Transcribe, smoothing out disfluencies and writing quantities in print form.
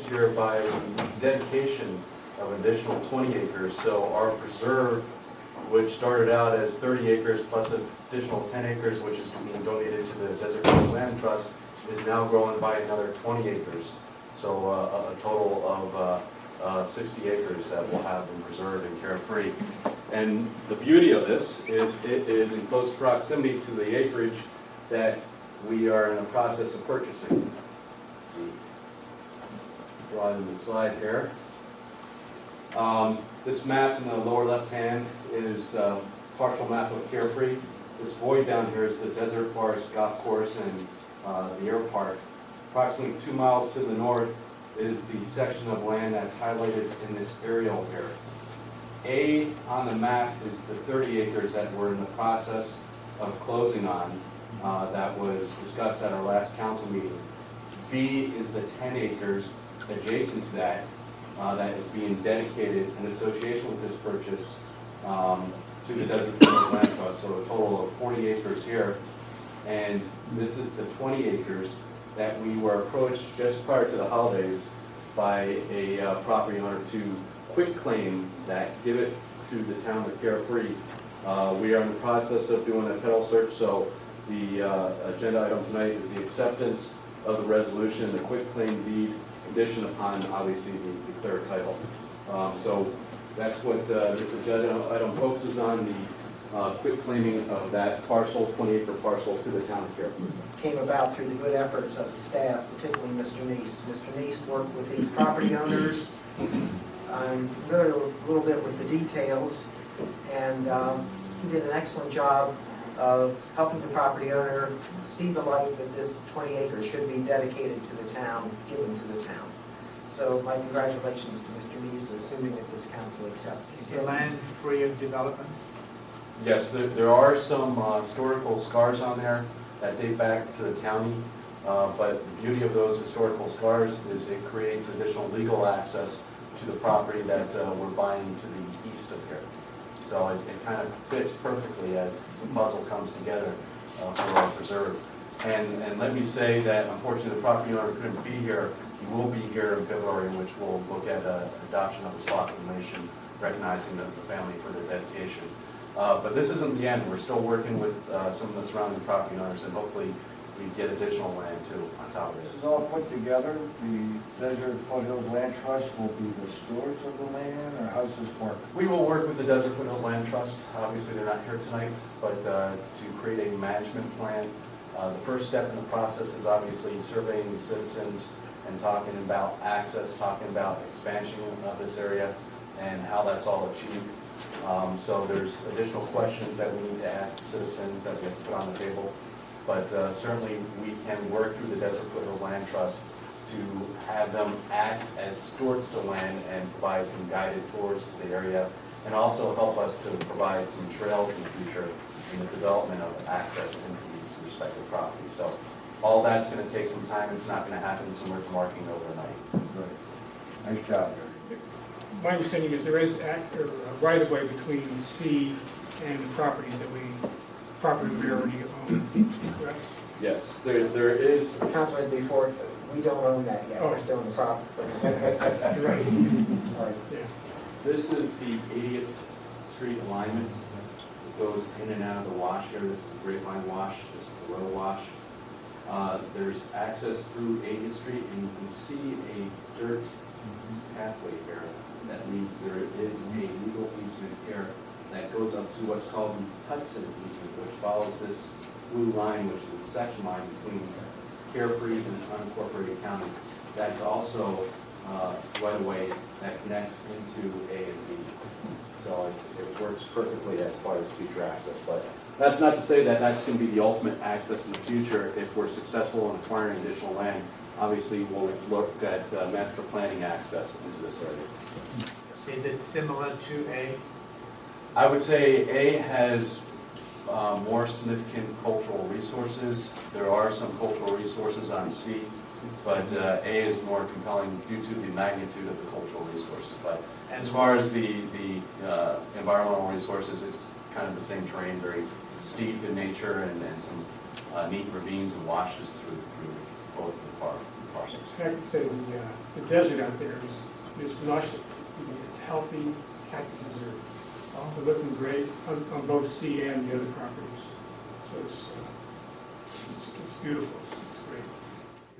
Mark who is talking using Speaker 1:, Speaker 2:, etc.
Speaker 1: here by the dedication of an additional 20 acres. So our preserve, which started out as 30 acres plus an additional 10 acres, which is being donated to the Desert Hills Land Trust, is now growing by another 20 acres. So a total of 60 acres that we'll have in preserve and Carefree. And the beauty of this is it is in close proximity to the acreage that we are in the process of purchasing. Draw in the slide here. This map in the lower left hand is a partial map of Carefree. This void down here is the Desert Forest Golf Course and the Air Park. Approximately 2 miles to the north is the section of land that's highlighted in this aerial here. A on the map is the 30 acres that we're in the process of closing on that was discussed at our last council meeting. B is the 10 acres adjacent to that that is being dedicated in association with this purchase to the Desert Hills Land Trust, so a total of 40 acres here. And this is the 20 acres that we were approached just prior to the holidays by a property owner to quit claim that divot to the town of Carefree. We are in the process of doing a title search, so the agenda item tonight is the acceptance of the resolution, the quit claim deed, conditioned upon obviously the declared title. So that's what this agenda item focuses on, the quit claiming of that parcel, 20-acre parcel, to the town of Carefree.
Speaker 2: Came about through the good efforts of the staff, particularly Mr. Neese. Mr. Neese worked with these property owners. I'm familiar a little bit with the details, and he did an excellent job of helping the property owner see the light that this 20 acres should be dedicated to the town, given to the town. So my congratulations to Mr. Neese, assuming that this council accepts.
Speaker 3: Is the land free of development?
Speaker 1: Yes, there are some historical scars on there that date back to the county, but the beauty of those historical scars is it creates additional legal access to the property that we're buying to the east of here. So it kind of fits perfectly as the puzzle comes together for our preserve. And let me say that unfortunately the property owner couldn't be here. He will be here in February, in which we'll look at adoption of the proclamation recognizing the family for their dedication. But this isn't the end. We're still working with some of the surrounding property owners, and hopefully we get additional land too on top of
Speaker 4: This
Speaker 1: this.
Speaker 4: is all put together. The Desert Foothills Land Trust will be the stewards of the land, or how's this work?
Speaker 1: We will work with the Desert Foothills Land Trust. Obviously, they're not here tonight, but to create a management plan. The first step in the process is obviously surveying the citizens and talking about access, talking about expansion of this area and how that's all achieved. So there's additional questions that we need to ask citizens that we have to put on the table. But certainly we can work through the Desert Foothills Land Trust to have them act as stewards to land and provide some guided tours to the area, and also help us to provide some trails in the future in the development of access into these respective properties. So all that's going to take some time. It's not going to happen similar to marking overnight.
Speaker 4: Good. Nice job.
Speaker 5: My understanding is there is right-of-way between C and the properties that we already own, correct?
Speaker 1: Yes, there is.
Speaker 2: Councilman, before, we don't own that yet.
Speaker 5: Oh.
Speaker 2: We're still in the property.
Speaker 5: You're right.
Speaker 2: Sorry.
Speaker 5: Yeah.
Speaker 1: This is the 80th Street alignment. It goes in and out of the wash here. This is the Grapevine Wash. This is the Row Wash. There's access through 80th Street, and you can see a dirt pathway here that leads. There is a legal easement here that goes up to what's called the Hudson easement, which follows this blue line, which is the section line between Carefree and unincorporated county. That's also right away that connects into A and B. So it works perfectly as far as future access. But that's not to say that that's going to be the ultimate access in the future. If we're successful in acquiring additional land, obviously we'll look at master planning access into this area.
Speaker 3: Is it similar to A?
Speaker 1: I would say A has more significant cultural resources. There are some cultural resources on C, but A is more compelling due to the magnitude of the cultural resources. But as far as the environmental resources, it's kind of the same terrain, very steep in nature, and some neat ravines and washes through both the park.
Speaker 5: I can say the desert out there is lush, it's healthy, cactuses are looking great on both C and the other properties. So it's beautiful.